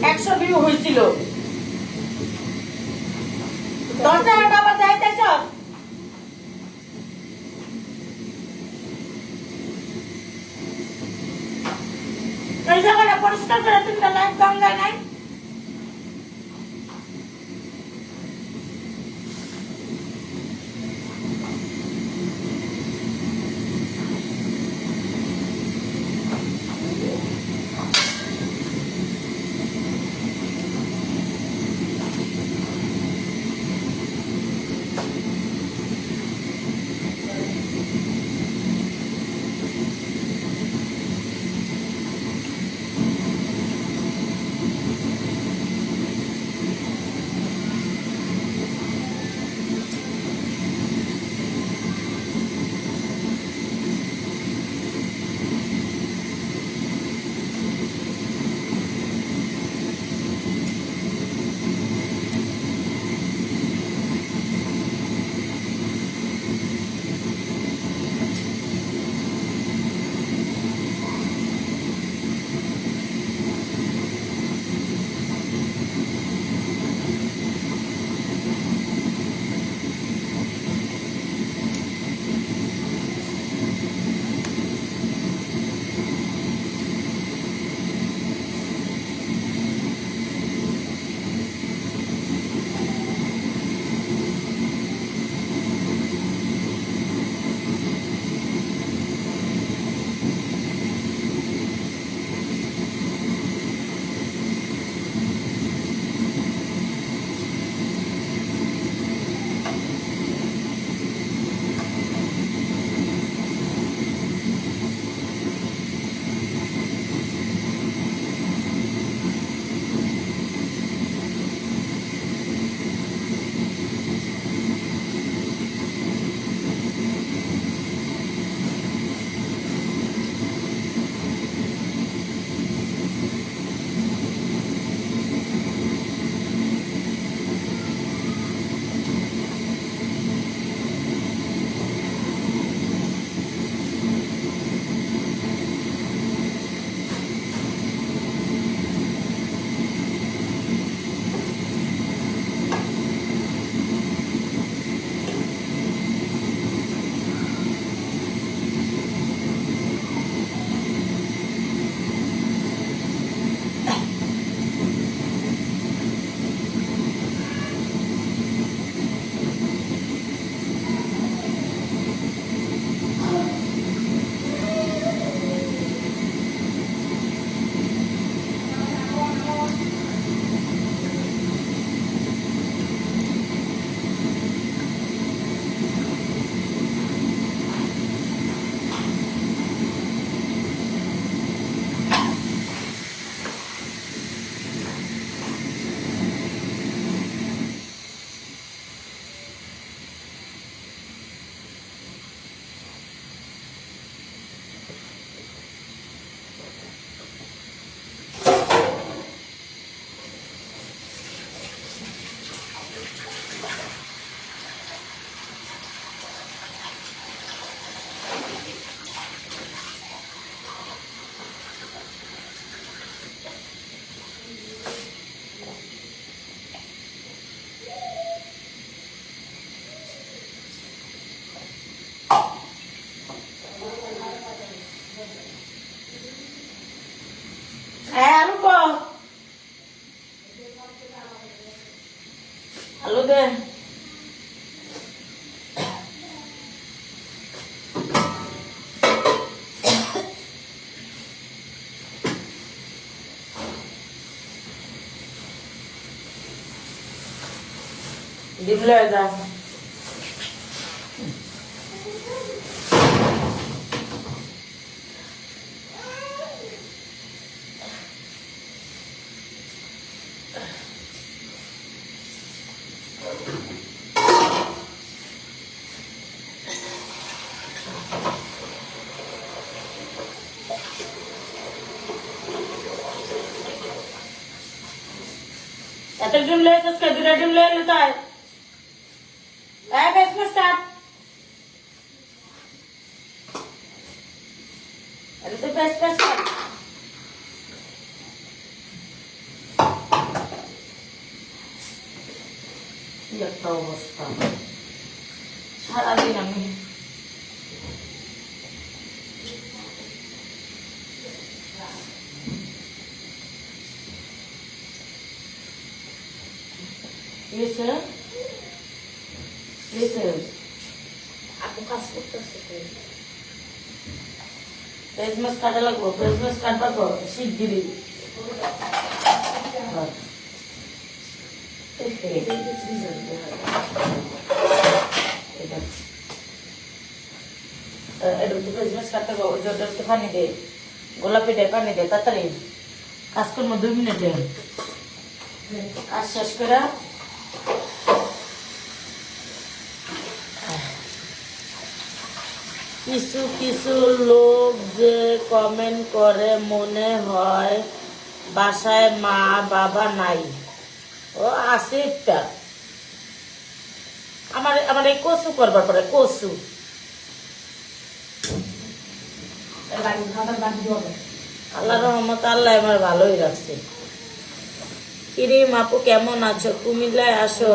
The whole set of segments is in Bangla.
100 ভিউ হয়েছিল। 10,000 টাকা যাইতেছ এই জায়গাটা পরিষ্কার করে তুমি লাইট গঙ্গায় নাই। আলু দে ডিম লয়ে যা এত ডিম লয়ে আজকে দুটা ডিম লয়ে নিতে হয় বেশ স্টার্ট আরে তো বেশ একটা অবস্থা। সারাদিন আমি আপু কাজ করতেছে, পেঁয়াজ মাছ কাটা লাগবো, পেঁয়াজ মাছ কাটবা তো শিগগিরি। পেঁয়াজ মাছ কাটতে একটু পানি দে, গোলাপি দে, পানি দে, তাড়াতাড়ি কাজ করবো 2 মিনিটে। কাজ শেষ করে কিছু কিছু লোক যে কমেন্ট করে মনে হয় বাসায় মা বাবা নাই। ও আছে একটা আমার আমার এই কচু করবার পরে কচু আল্লাহ রহমত, আল্লাহ আমার ভালোই রাখছে। কিরিম আপু কেমন আছো? কুমিল্লায় আসো,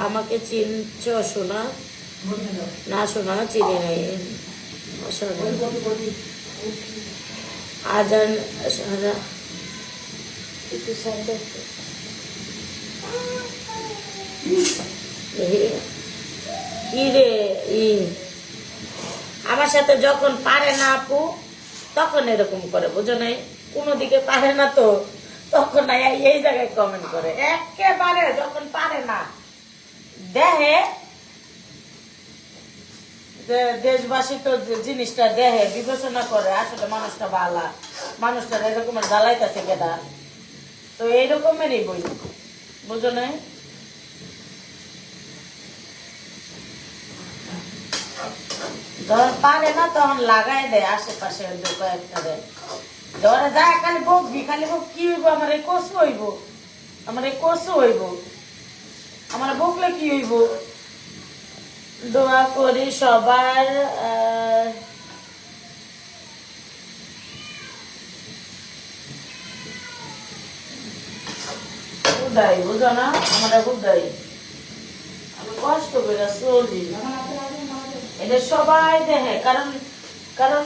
আমাকে চিনছো শোনা? না শোনা, চিনি নাই। আজান কি রে আমার সাথে যখন পারে না আপু তখন এরকম করে, বুঝো নাই? কোনো দিকে পারে না তো তখন এই জায়গায় কমেন্ট করে। একেবারে যখন পারে না দেহে দেশবাসী তো জিনিসটা দেহে বিবেচনা করে আসলে মানুষটা ভালা, মানুষটা এরকমের জ্বালাইতেছে কেটা, তো এইরকমেরই বই, বুঝো নাই? যখন পারে না তখন লাগাই দেয় আশেপাশে কয়েকটা দেয়, ধরে যায় খালি বকবি, খালি বক কি হইব, আমার এই কচু হইব, আমার এই কচু হইব, আমার বকলে কি হইব। দোয়া করি সবার হুদাই, বুঝো না? আমার হুদাই আমি কষ্ট করে চলি, এটা সবাই দেখে। কারণ কারণ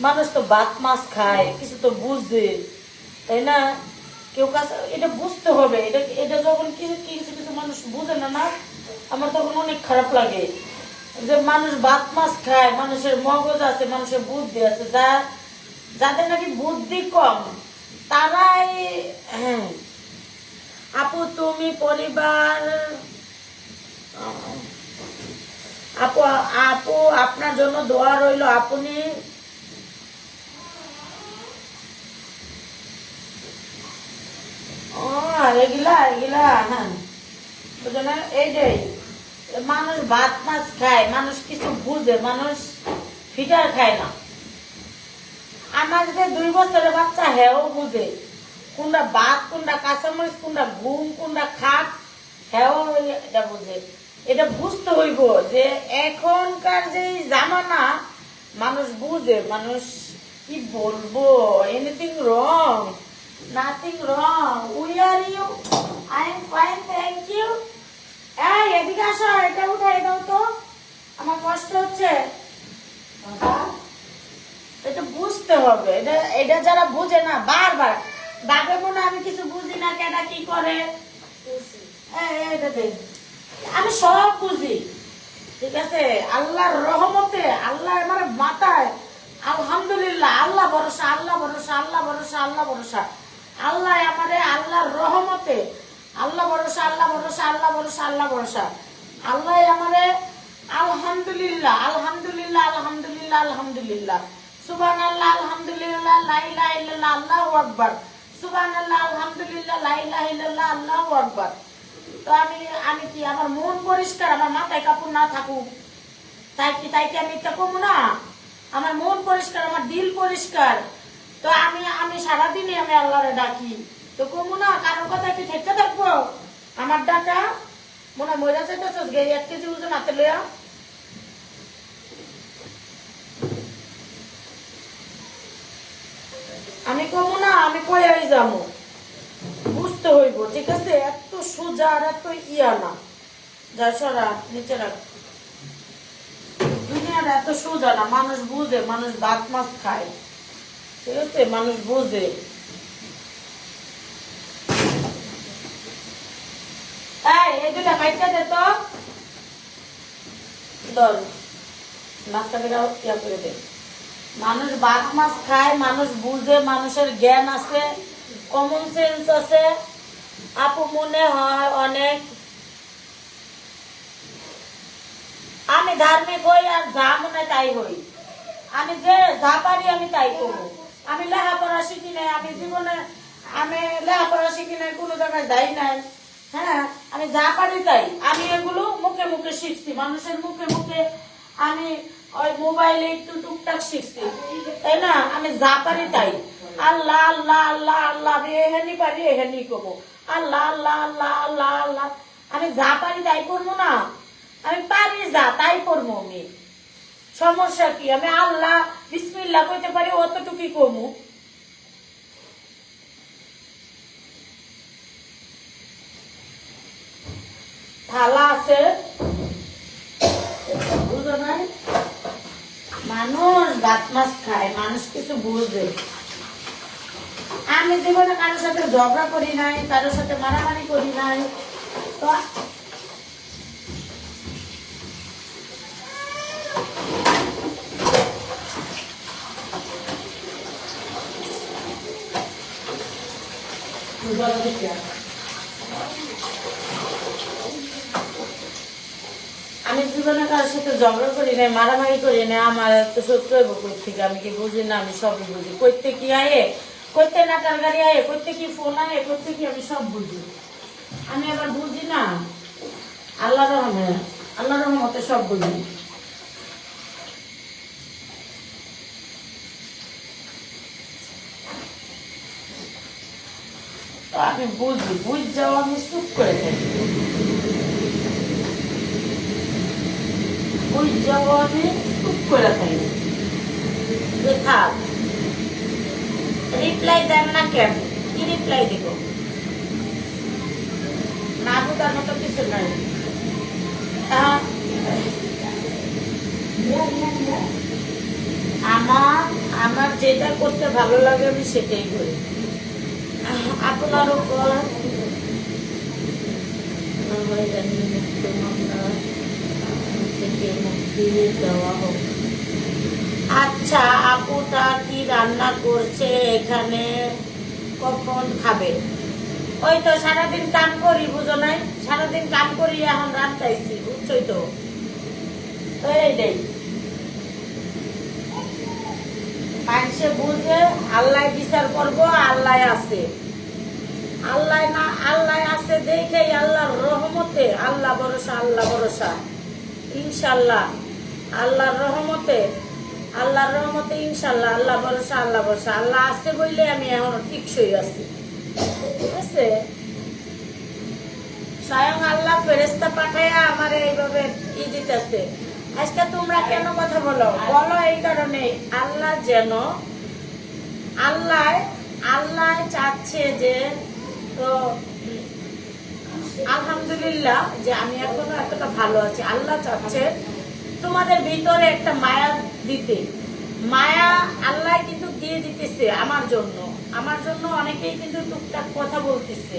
মানুষ তো ভাত মাছ খায়, কিছু তো বুঝে, তাই না? কেউ কাছে এটা বুঝতে হবে। এটা এটা যখন কিছু কিছু কিছু মানুষ বুঝে না, না আমার তখন অনেক খারাপ লাগে যে মানুষ ভাত মাছ খায়, মানুষের মগজ আছে, মানুষের বুদ্ধি আছে, যাদের নাকি বুদ্ধি কম তারাই। হ্যাঁ আপু তুমি পরিবার, আপু আপু আপনার জন্য দোয়া রইল। আপনি এগুলা এগুলা হ্যাঁ বুঝো না? এই যে মানুষ ভাত মাছ খায়, মানুষ কিছু বুঝে, মানুষ ফিটার খায় না। আমার যে 2 বছরের বাচ্চা হেও বুঝে কোনটা ভাত, কোনটা কাঁচামরিচ, কোনটা ঘুম, কোনটা খাট, হেও এটা বুঝে। এটা বুঝতে হইব যে এখনকার যে জামানা মানুষ বুঝে, মানুষ কি বলবো, anything wrong, nothing wrong, we are you, I am fine, thank you. এই এদিকে আসো, এটা উঠাই দাও তো, আমার কষ্ট হচ্ছে। এটা বুঝতে হবে, এটা এটা যারা বুঝে না বারবার বাপে মনে আমি কিছু বুঝি না, কেটা কি করে, এটা দেখ আমি সব বুঝি, ঠিক আছে? আল্লাহর রহমতে, আল্লাহ আমার মাথায় আলহামদুলিল্লাহ, আল্লাহ ভরসা, আল্লাহ ভরসা, আল্লাহ ভরসা, আল্লাহ ভরসা, আল্লাহ আমারে আল্লাহর রহমতে, আল্লাহ ভরসা, আল্লাহ ভরসা, আল্লাহ ভরসা, আল্লাহ ভরসা, আল্লাহ আমারে আলহামদুলিল্লাহ, আলহামদুলিল্লাহ, আলহামদুলিল্লাহ, আলহামদুলিল্লাহ, সুবহানাল্লাহ, আলহামদুলিল্লাহ, লা ইলাহা ইল্লাল্লাহ, আল্লাহু আকবার, সুবহানাল্লাহ, আলহামদুলিল্লাহ, লা ইলাহা ইল্লাল্লাহ, আল্লাহু আকবার। তো আমি আমি কি আমার মন পরিষ্কার, আমার মাথায় কাপড় না থাকুক তাই কি আমি এটা কমু না? আমার মন পরিষ্কার, আমার দিল পরিষ্কার, তো আমি আমি সারাদিনই আমি আল্লাহরে ডাকি, তো কমু না? কারোর কথা কি থেকে থাকবো? আমার ডাকা মনে হয় মজা চাইতেছ গে 1 কেজি ওজন হাতে লইয়া। আমি কমু না? আমি কই যাবো, বুঝতে হইব, ঠিক আছে? এত সোজা আর এত ইয়া না। যা সরা নিচে রাখ। দুনিয়াটা এত সোজা না, মানুষ বুঝে, মানুষ ভাত মাছ খায়, ঠিক আছে, মানুষ বুঝে। এই দুটা খাইতে দে তো, ধর নাস্তা করে ইয়া করে দে। মানুষ ভাত মাছ খায়, মানুষ বুঝে, মানুষের জ্ঞান আছে, কমন সেন্স আছে। আপু মনে হয় অনেক আমি ধার্মিক হই, আর যা মনে তাই হই। আমি যে যা পারি আমি তাই করবো। আমি লেখাপড়া শিখি নাই, আমি জীবনে আমি লেখাপড়া শিখি নাই, কোনো জায়গায় যাই নাই। হ্যাঁ, আমি যা পারি তাই। আমি এগুলো মুখে মুখে শিখছি, মানুষের মুখে মুখে। আমি ওই মোবাইলে একটু টুকটাক শিখছি, তাই না? আমি যা পারি তাই। আল্লাহ আল্লাহ আল্লাহ আল্লাহ, আমি এখানি পারি এখানি করবো। আল্লাহ আল্লাহ আল্লাহ আল্লাহ আল্লাহ, আমি যা পারি তাই করবো না? আমি পারি যা তাই করবো। আমি সমস্যা কি? আমি আল্লাহ বিসমিল্লাহ কইতে পারি, অতটুকুই করবো। থালা আছে, বুঝো নাই? মানুষ ভাত মাছ খায়, মানুষ কিছু বুঝে। আমি জীবনে কারোর সাথে ঝগড়া করি নাই, কারোর সাথে মারামারি করি নাই। তো আমি জীবনে কারোর সাথে ঝগড়া করি নাই, মারামারি করি নাই। আমার তো সত্য হইব কই থেকে? আমি কি বুঝি না? আমি সবই বুঝি। কইতে কি আয়ে, কইতে নাটার গাড়ি আয়ে, কইতে কি ফোন আয়ে, কইতে কি, আমি সব বুঝি। আমি আবার বুঝি না, আল্লাহ রহমতে, আল্লাহ রহমতে সব বুঝি। আমি বুঝি, বুঝ যাও, আমি চুপ করে থাকি। বুঝ যাও, আমি চুপ করে থাকি। থাক, রিপ্লাই দেন না কেন? কি রিপ্লাই দিব? না বুঝার মতো কিছু নাই। আমার যেটা করতে ভালো লাগে আমি সেটাই করি। আপনার উপর মুক্তি দেওয়া হোক। আচ্ছা, আপুটা কি রান্না করছে এখানে? কখন খাবে? ওই তো সারাদিন কাম করি, বুঝো নাই? সারাদিন কাম করি, এখন রান্নাইছি, বুঝছই তো। এইটাই মানুষে বুঝে, আল্লাহ বিচার করবো, আল্লাহ আছে। আল্লাহ না, আল্লাহ আছে দেখেই আল্লাহর রহমতে, আল্লাহ ভরসা, আল্লাহ ভরসা, ইনশাল্লাহ। আল্লাহর রহমতে, আল্লাহর রহমতে, ইনশাল্লাহ। আল্লাহ ভরসা, আল্লাহ ভরসা। আল্লাহ আছে বললে আমি এখন টিকসই আছি, ঠিক আছে? স্বয়ং আল্লাহ ফেরেশতা পাঠাইয়া আমার এইভাবে ই দিতেছে। আজকে তোমরা কেন কথা বলো? বলো এই কারণে, আল্লাহ যেন, আল্লাহ আল্লাহ চাচ্ছে যে, তো আলহামদুলিল্লাহ যে আমি এখনো এতটা ভালো আছি। আল্লাহ চাচ্ছে তোমাদের ভিতরে একটা মায়া দিতে। মায়া আল্লাহ কিন্তু দিয়ে দিতেছে আমার জন্য। আমার জন্য অনেকেই কিন্তু টুকটাক কথা বলতেছে,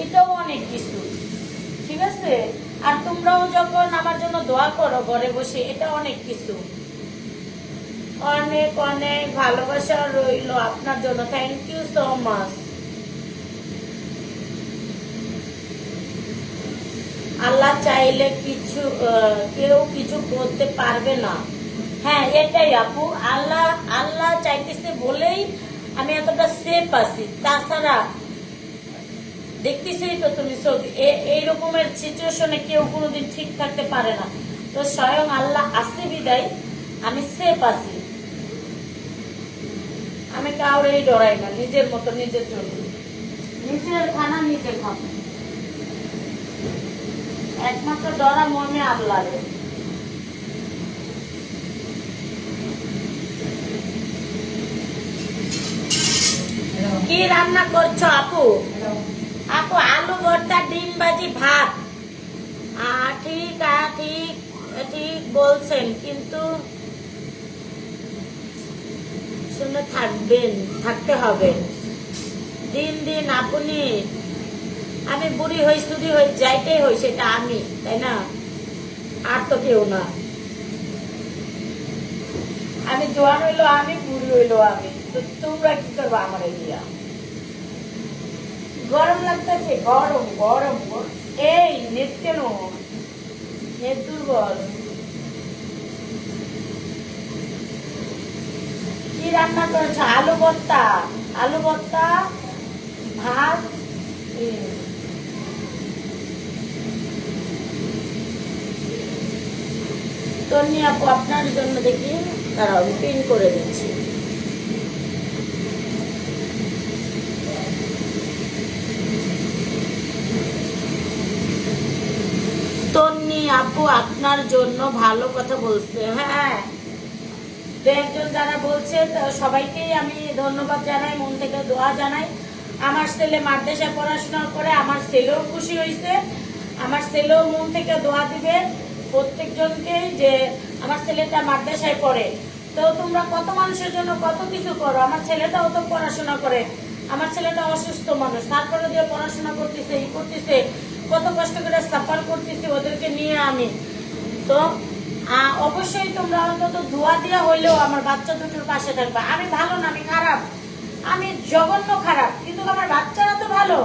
এটাও অনেক কিছু, ঠিক আছে? আর তোমরাও যখন আমার জন্য দোয়া করো ঘরে বসে, এটা অনেক কিছু। অনেক অনেক ভালোবাসা রইল আপনার জন্য। Thank you so much. Allah চাইলে কিছু কেউ কিছু করতে পারবে না। হ্যাঁ, এটাই আপু, আল্লাহ আল্লাহ চাইতেছে বলেই আমি এতটা সেফ আছি। তাছাড়া দেখতেছি তো তুমি, এই রকমের সিচুয়েশনে কেউ কোনোদিন ঠিক থাকতে পারে না। তো স্বয়ং আল্লাহ আছে বিদায় আমি সেফ আছি। আমি কাউরেই ডরাই না, নিজের মতো নিজের জন্য। নিজের খানা নিজে খাবো, একমাত্র ডরা মনে আল্লাহ। কি রান্না করছো আপু? আপু আলু ভর্তা ডিম ভাজি ভাত ঠিক ঠিক ঠিক বলছেন, কিন্তু শুনে থাকতে হবে। দিন দিন আপনি, আমি বুড়ি হই চুরি হই যাইতেই হই, সেটা আমি, তাই না? আর তো কেউ না। আমি জোয়ান হইলো আমি, বুড়ি হইলো আমি, তো তোমরা কি করবো আমার দিয়া? গরম লাগতেছে, গরম গরম। এই নেট কেন, নেট দুর্বল। কি রান্না করেছ? আলু ভর্তা, আলু ভর্তা ভাত। তন্নি আপু আপনার জন্য দেখি, দাঁড়াও আমি পিন করে দিচ্ছি। তন্নি আপু আপনার জন্য ভালো কথা বলছে। হ্যাঁ, দু একজন যারা বলছে সবাইকেই আমি ধন্যবাদ জানাই, মন থেকে দোয়া জানাই। আমার ছেলে মাদ্রাসায় পড়াশোনা করে, আমার ছেলেও খুশি হয়েছে, আমার ছেলেও মন থেকে দোয়া দিবে প্রত্যেকজনকেই যে আমার ছেলেটা মাদ্রাসায় পড়ে। তো তোমরা কত মানুষের জন্য কত কিছু করো, আমার ছেলেটাও তো পড়াশোনা করে, আমার ছেলেটা অসুস্থ মানুষ, তারপরে দিয়ে পড়াশোনা করতেছে, ই করতেছে, কত কষ্ট করে সাফার করতেছি ওদেরকে নিয়ে আমি। তো অবশ্যই তোমরা অন্তত দোয়া দিয়া হইলেও আমার বাচ্চা দুটোর পাশে থাকবা। আমি ভালো না, আমি খারাপ, আমি জঘন্য খারাপ, কিন্তু আমার বাচ্চারা তো ভালো,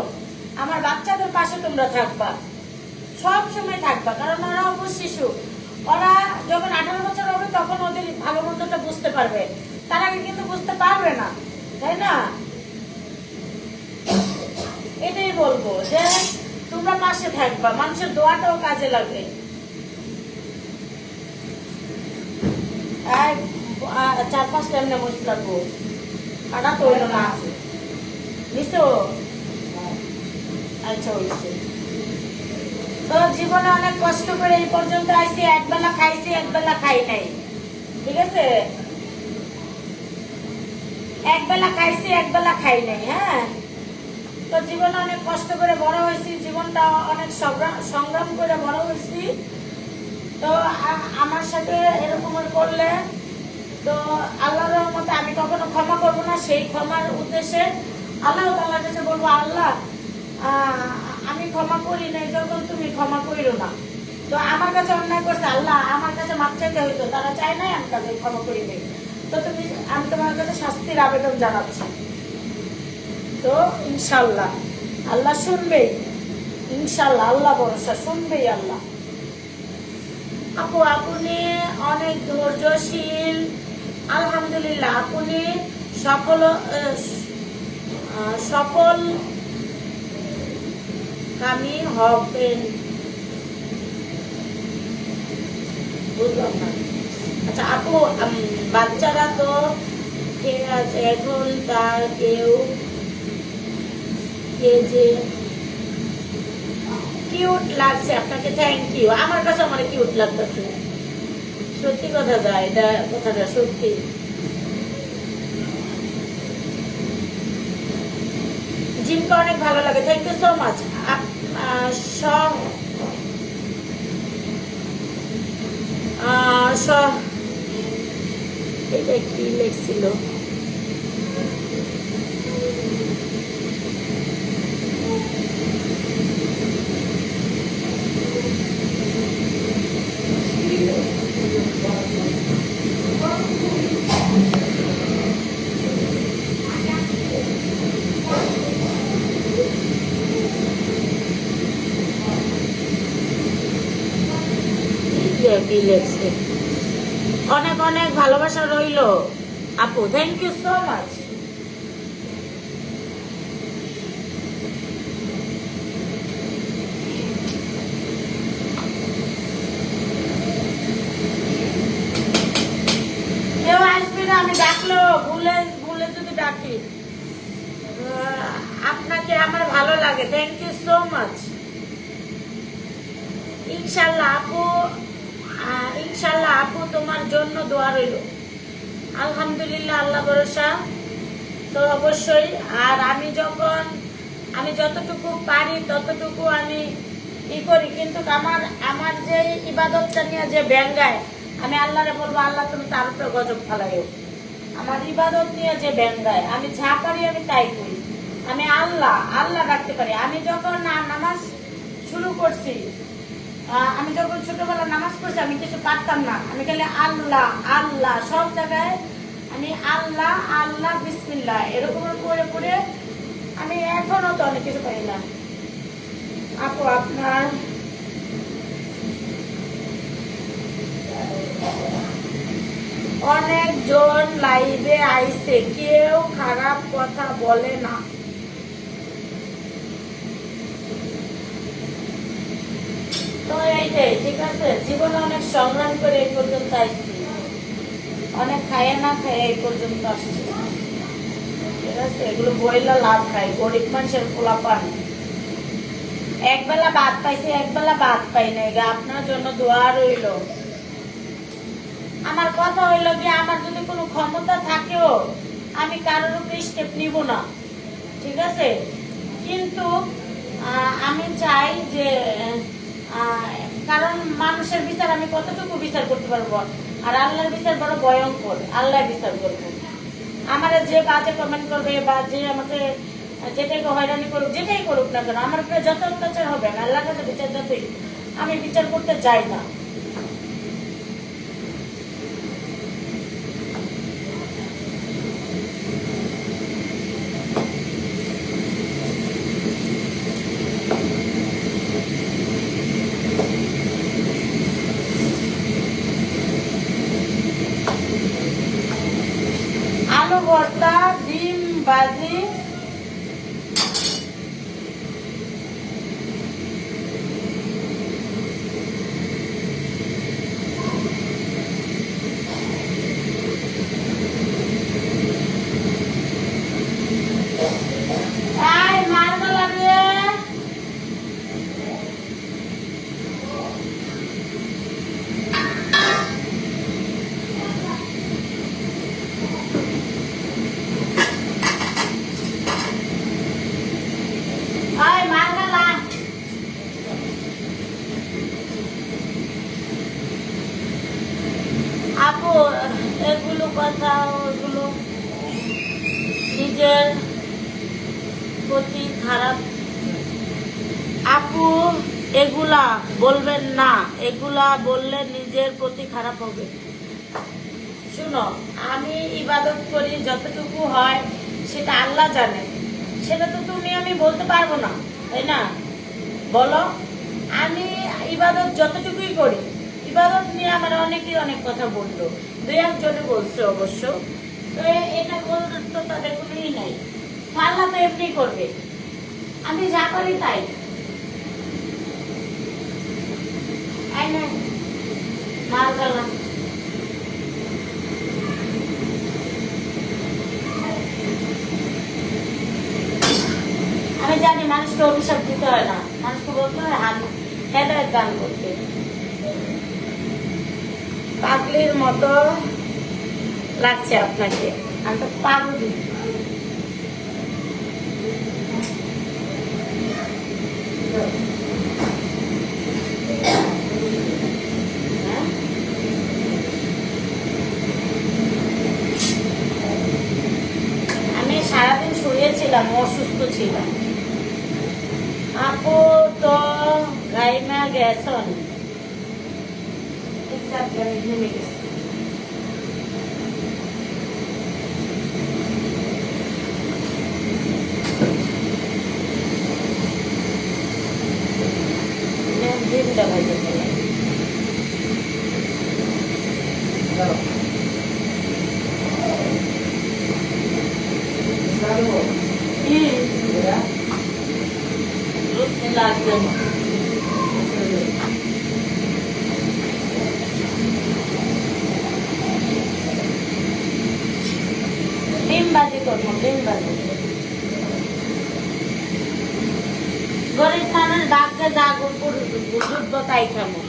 আমার বাচ্চাদের পাশে তোমরা থাকবা, সব সময় থাকবা, কারণ ওরা অবশ্য শিশু, ওরা যখন 18 বছর হবে তখন ওদের ভালো মন্দটা বুঝতে পারবে, তার আগে কিন্তু বুঝতে পারবে না, তাই না? এটাই বলবো যে তোমরা পাশে থাকবা, মানুষের দোয়াটাও কাজে লাগবে। 4-5 টাইম নামাজ লাগবো, কাটা তো হইল না নিছো। আচ্ছা হইছে। তো জীবনে অনেক কষ্ট করে এই পর্যন্ত আইছি, একবেলা খাইছি একবেলা খাই নাই, ঠিক আছে? একবেলা খাইছি একবেলা খাই নাই। হ্যাঁ, তো জীবনে অনেক কষ্ট করে বড় হয়েছি, জীবনটা অনেক সংগ্রাম করে বড় হয়েছি। তো আমার সাথে এরকম করলে তো আল্লাহর রহমতে আমি কখনো ক্ষমা করবো না, সেই ক্ষমার উদ্দেশ্যে আল্লাহ তাআলার কাছে বলবো, আল্লাহ আমি ক্ষমা করি নাই যখন তুমি ক্ষমা করিও না। তো আমার কাছে অন্যায় করছে, আল্লাহ আমার কাছে মাপ চাইতে হইতো, তারা চায় নাই, আমি তাদের ক্ষমা করি নাই। তো আমি তোমার কাছে শাস্তির আবেদন জানাচ্ছি। তো ইনশাল্লাহ আল্লাহ শুনবেই, ইনশাল্লাহ আল্লাহ ভরসা, শুনবেই আল্লাহ। আপু আপনি অনেক ধৈর্যশীল, আলহামদুলিল্লাহ। আপনি সফল কামি হবেন, বুঝলাম না। আচ্ছা আপু, বাচ্চারা তো ঠিক আছে, এখন তার কেউ যে কিউট লাগছে আপনাকে, থ্যাংক ইউ। আমার কাছে আমার কিউট লাগতেছে, সত্যি কথা যায়, এটা কথাটা সত্যি। জিমকে অনেক ভালো লাগে, থ্যাংক ইউ সো মাচ। এটা কি লেখছিল? অনেক অনেক ভালোবাসা রইল আপু, থ্যাংক ইউ সো মাচ। কেউ আসবে না আমি ডাকলো, ভুলে ভুলে যদি ডাকি। আপনাকে আমার ভালো লাগে, থ্যাংক ইউ সো মাচ। ইনশাল্লাহ আপু, ইনশাল্লাহ আপু তোমার জন্য দোয়া রইল। আলহামদুলিল্লাহ, আল্লাহ ভরসা। তো অবশ্যই। আর আমি যখন আমি যতটুকু পারি ততটুকু আমি ই করি, কিন্তু আমার আমার যে ইবাদতটা নিয়ে যে ব্যঙ্গায়, আমি আল্লাহরে বলবো আল্লাহ তুমি তার উপরে গজব ফালাইও। আমার ইবাদত নিয়ে যে ব্যঙ্গায়, আমি যা পারি আমি তাই করি। আমি আল্লাহ আল্লাহ ডাকতে পারি। আমি যখন নামাজ শুরু করছি, আমি যখন ছোটবেলা নামাজ পড়ছি, আমি কিছু পারতাম না, আমি খালি আল্লাহ আল্লাহ সব জায়গায় আমি আল্লাহ আল্লাহ বিসমিল্লাহ এরকম করে পড়ে আমি এখনো তো অনেক কিছু পারি না। আপু আপনার অনেকজন লাইভে আইছে, কেউ খারাপ কথা বলে না। তো এইটাই ঠিক আছে, জীবনে অনেক সংগ্রাম করে এই পর্যন্ত আসছি, অনেক খায় না খায় এই পর্যন্ত আসছি, ঠিক আছে। এগুলো বইলা লাভ খাই, গরিব মানুষের পোলাপান একবেলা ভাত পাইছে একবেলা ভাত পাই নাই, আপনার জন্য দোয়া রইল। আমার কথা হইল কি, আমার যদি কোনো ক্ষমতা থাকেও আমি কারোর উপরে স্টেপ নিব না, ঠিক আছে। কিন্তু আমি চাই যে কারণ মানুষের বিচার আমি কতটুকু বিচার করতে পারবো, আর আল্লাহর বিচার বড় ভয়ঙ্কর, আল্লাহ বিচার করবো। আমার যে বাজে কমেন্ট করবে বা যে আমাকে যেটাকে হয়রানি করুক, যেটাই করুক না কেন, আমার উপরে যত অত্যাচার হবে আমি আল্লাহর কাছে বিচার যতই, আমি বিচার করতে চাই না। আলু ভর্তা, ডিম ভাজি, আপু এগুলো কথা ওগুলো নিজের প্রতি খারাপ। আপু এগুলা বলবেন না, এগুলা বললে নিজের প্রতি খারাপ হবে। শুনো, আমি ইবাদত করি, যতটুকু হয় সেটা আল্লাহ জানে, সেটা তো তুমি আমি বলতে পারবো না, তাই না? বলো, আমি ইবাদত যতটুকুই করি, ইবাদত নিয়ে আমার অনেকেই অনেক কথা বললো, দুই একজনে বলছে অবশ্য, তো এটা বলার তো তাদের কোনোই নাই, আল্লাহ তো এমনি করবে, আমি যা করি তাই। মার গেলাম, আমি জানি মানুষকে অভিশাপ দিতে হয় না, মানুষকে বলতে হয় হেদায়েত দান করতে। পাগলির মতো লাগছে আপনাকে, আমি তো পাগলি। আমি সারাদিন শুয়েছিলাম, অসুস্থ ছিলাম। আপু তো গাইমা গেছন, নেমে গেছে। ডিমটা ভাজে ফেলে লাগবে না। ডিম ভাজি করবো, ডিম ভাজি। গরিব মানুষ ভাগ্যে যা জুটবো তাই খাবো।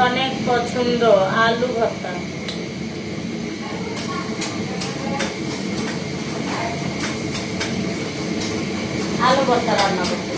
অনেক পছন্দ আলু ভর্তা। আলু ভর্তা রান্না করতে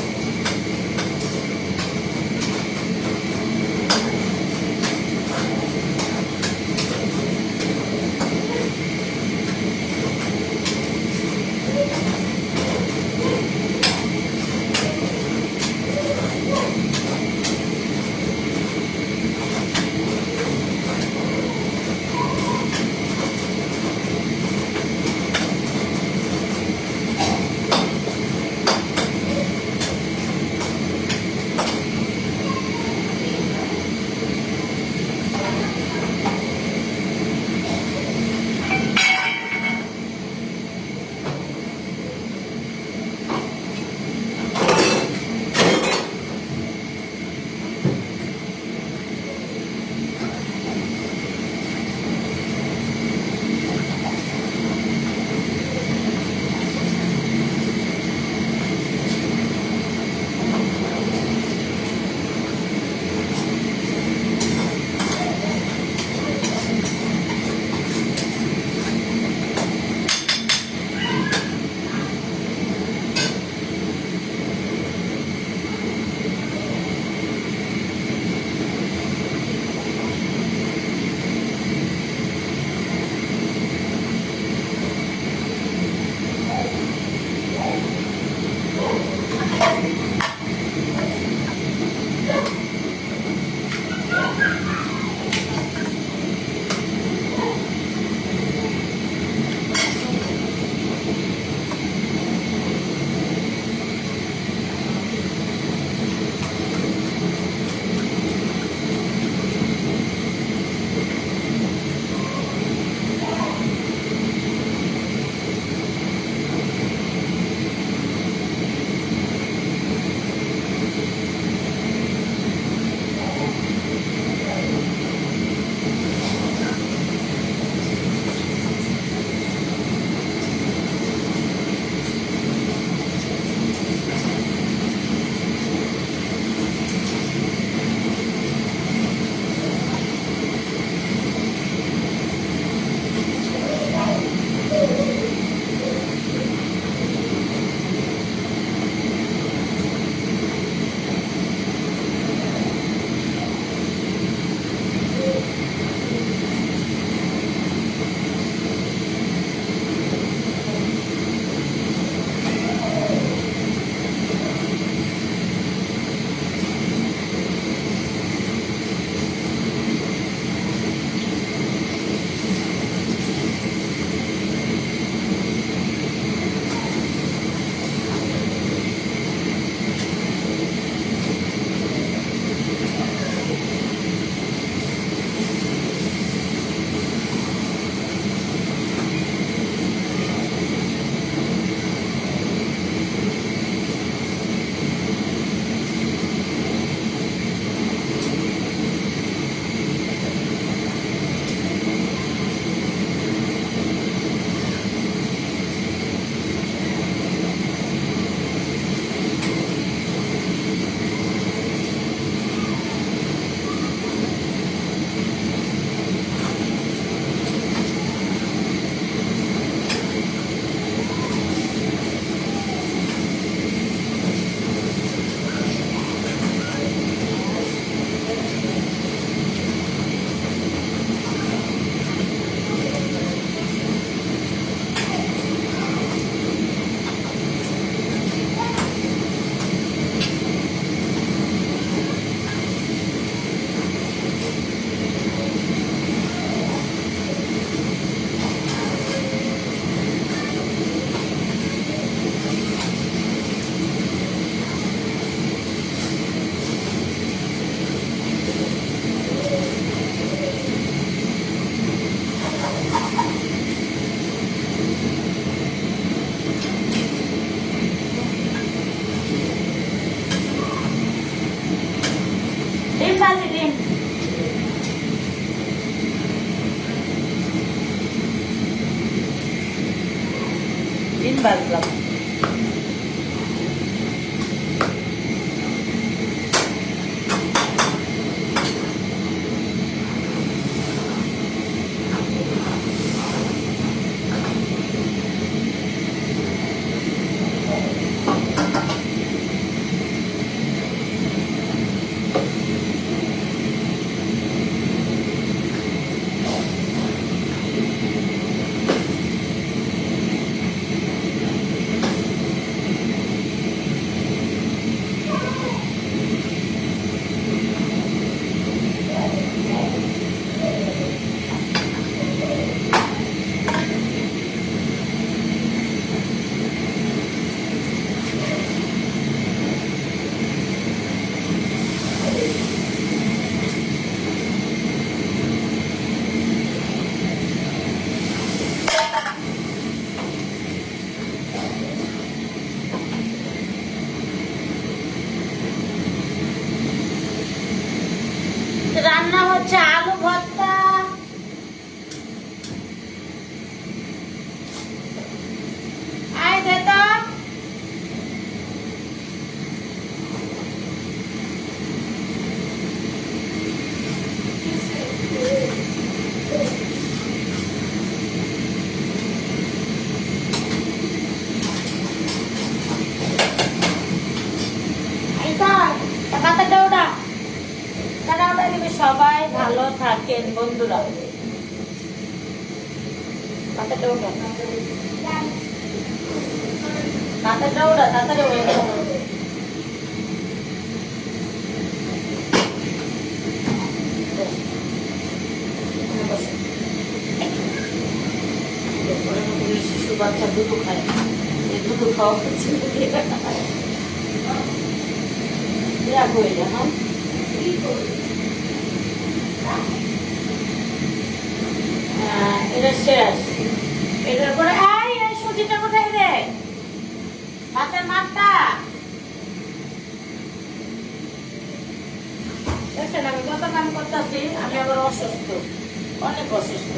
বাজলাম। রান্না হচ্ছে আলু ভর্তা, আয় দে তো। সবাই ভালো থাকেন বন্ধুরা। তাড়াতাড়ি শিশু বাচ্চা দুধ খায়, দুধ খাওয়া হচ্ছে হ্যাঁ। এটা শেষ, এটার পরে এই সুজিটা কোথায় রে, ভাতের মাঠটা দেখছেন। আমি কত কাম করতেছি, আমি আবার অসুস্থ, অনেক অসুস্থ।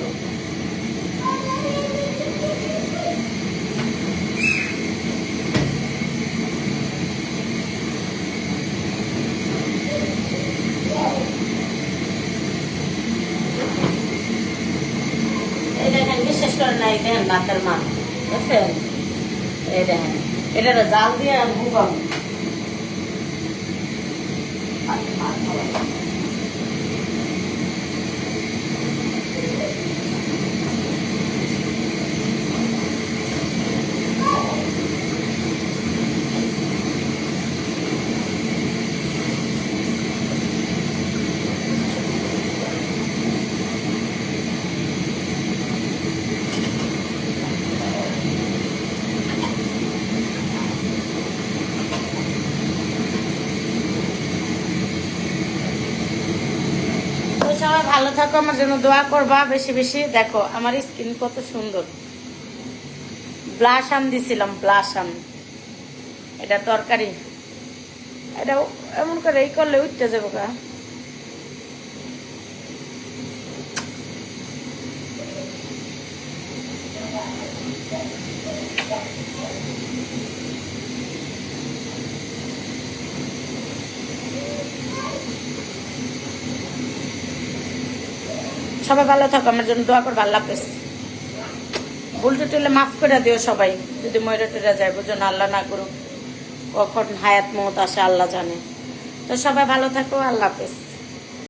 এই দেখেন, বিশ্বাস করেন না, এই দেখেন ভাতের মাঠ, বুঝছেন? এই দেখেন, এটা জাল দিয়ে ভুগাম। সবাই ভালো থাকো, আমার জন্য দোয়া করবা বেশি বেশি। দেখো আমার স্কিন কত সুন্দর, ব্লাশ আন দিছিলাম, ব্লাশ আন, এটা তরকারি, এটা এমন করে এই করলে উঠতে যাবো গা। সবাই ভালো থাকো, আমার জন্য দোয়া করবো। আল্লাহ হাফেজ। ভুল টুটলে মাফ করে দিও সবাই, যদি মরে টুরে যায়, বুঝো না, আল্লাহ না করুক, কখন হায়াত মত আসে আল্লাহ জানে। তো সবাই ভালো থাকো, আল্লাহ হাফেজ।